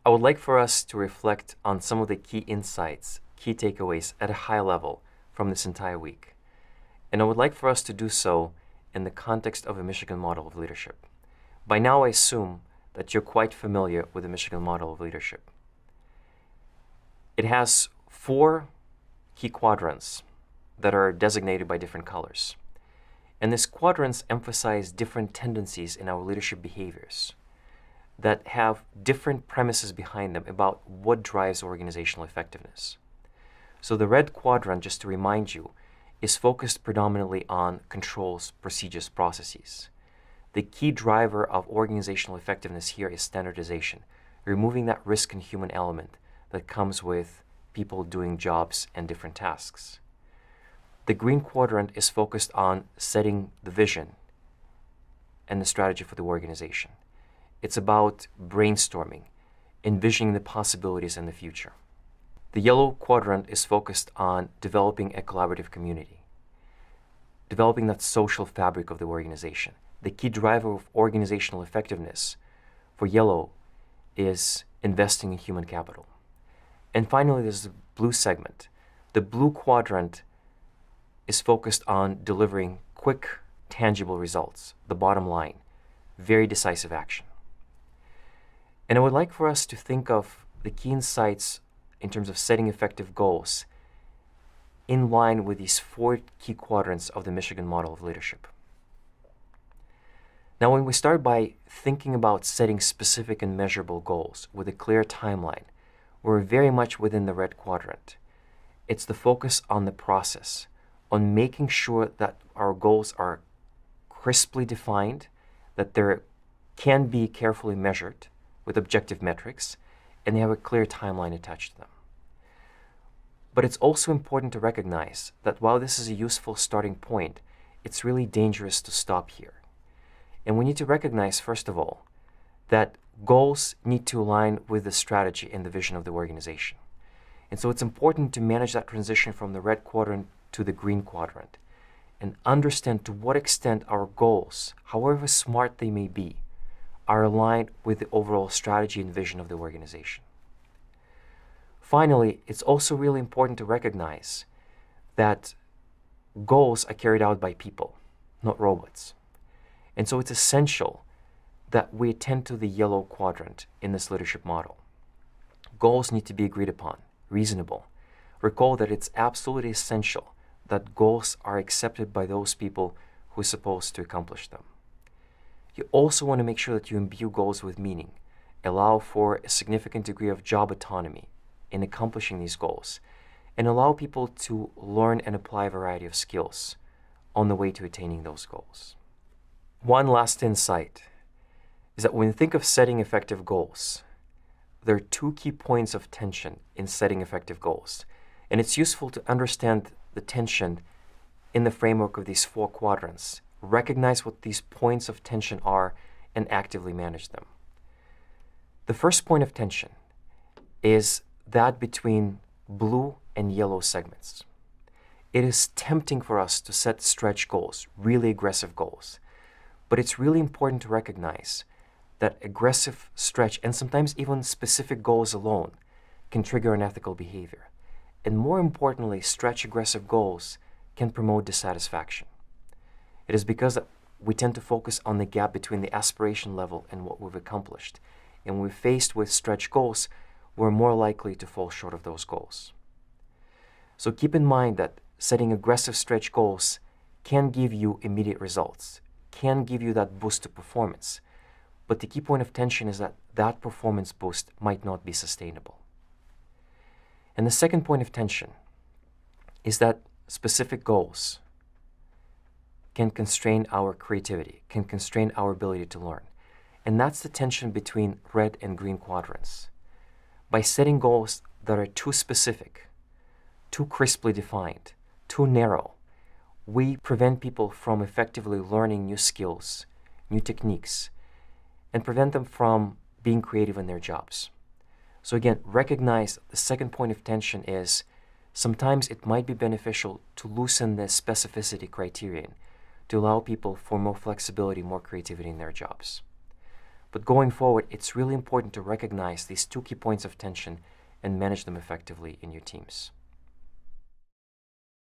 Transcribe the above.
I would like for us to reflect on some of the key insights, key takeaways at a high level from this entire week. And I would like for us to do so in the context of a Michigan model of leadership. By now, I assume that you're quite familiar with the Michigan model of leadership. It has 4 key quadrants that are designated by different colors. And these quadrants emphasize different tendencies in our leadership behaviors that have different premises behind them about what drives organizational effectiveness. So the red quadrant, just to remind you, is focused predominantly on controls, procedures, processes. The key driver of organizational effectiveness here is standardization, removing that risk and human element that comes with people doing jobs and different tasks. The green quadrant is focused on setting the vision and the strategy for the organization. It's about brainstorming, envisioning the possibilities in the future. The yellow quadrant is focused on developing a collaborative community, developing that social fabric of the organization. The key driver of organizational effectiveness for yellow is investing in human capital. And finally, there's the blue segment. The blue quadrant is focused on delivering quick, tangible results, the bottom line, very decisive action. And I would like for us to think of the key insights in terms of setting effective goals in line with these 4 key quadrants of the Michigan model of leadership. Now, when we start by thinking about setting specific and measurable goals with a clear timeline, we're very much within the red quadrant. It's the focus on the process, on making sure that our goals are crisply defined, that they can be carefully measured with objective metrics, and they have a clear timeline attached to them. But it's also important to recognize that while this is a useful starting point, it's really dangerous to stop here. And we need to recognize, first of all, that goals need to align with the strategy and the vision of the organization. And so it's important to manage that transition from the red quadrant to the green quadrant and understand to what extent our goals, however smart they may be, are aligned with the overall strategy and vision of the organization. Finally, it's also really important to recognize that goals are carried out by people, not robots. And so it's essential that we attend to the yellow quadrant in this leadership model. Goals need to be agreed upon, reasonable. Recall that it's absolutely essential that goals are accepted by those people who are supposed to accomplish them. You also want to make sure that you imbue goals with meaning, allow for a significant degree of job autonomy in accomplishing these goals, and allow people to learn and apply a variety of skills on the way to attaining those goals. One last insight is that when you think of setting effective goals, there are 2 key points of tension in setting effective goals. And it's useful to understand the tension in the framework of these 4 quadrants, recognize what these points of tension are, and actively manage them. The first point of tension is that between blue and yellow segments. It is tempting for us to set stretch goals, really aggressive goals. But it's really important to recognize that aggressive stretch and sometimes even specific goals alone can trigger unethical behavior. And more importantly, stretch aggressive goals can promote dissatisfaction. It is because we tend to focus on the gap between the aspiration level and what we've accomplished. And when we're faced with stretch goals, we're more likely to fall short of those goals. So keep in mind that setting aggressive stretch goals can give you immediate results, can give you that boost to performance. But the key point of tension is that that performance boost might not be sustainable. And the second point of tension is that specific goals can constrain our creativity, can constrain our ability to learn. And that's the tension between red and green quadrants. By setting goals that are too specific, too crisply defined, too narrow, we prevent people from effectively learning new skills, new techniques, and prevent them from being creative in their jobs. So again, recognize the second point of tension is sometimes it might be beneficial to loosen the specificity criterion to allow people for more flexibility, more creativity in their jobs. But going forward, it's really important to recognize these two key points of tension and manage them effectively in your teams.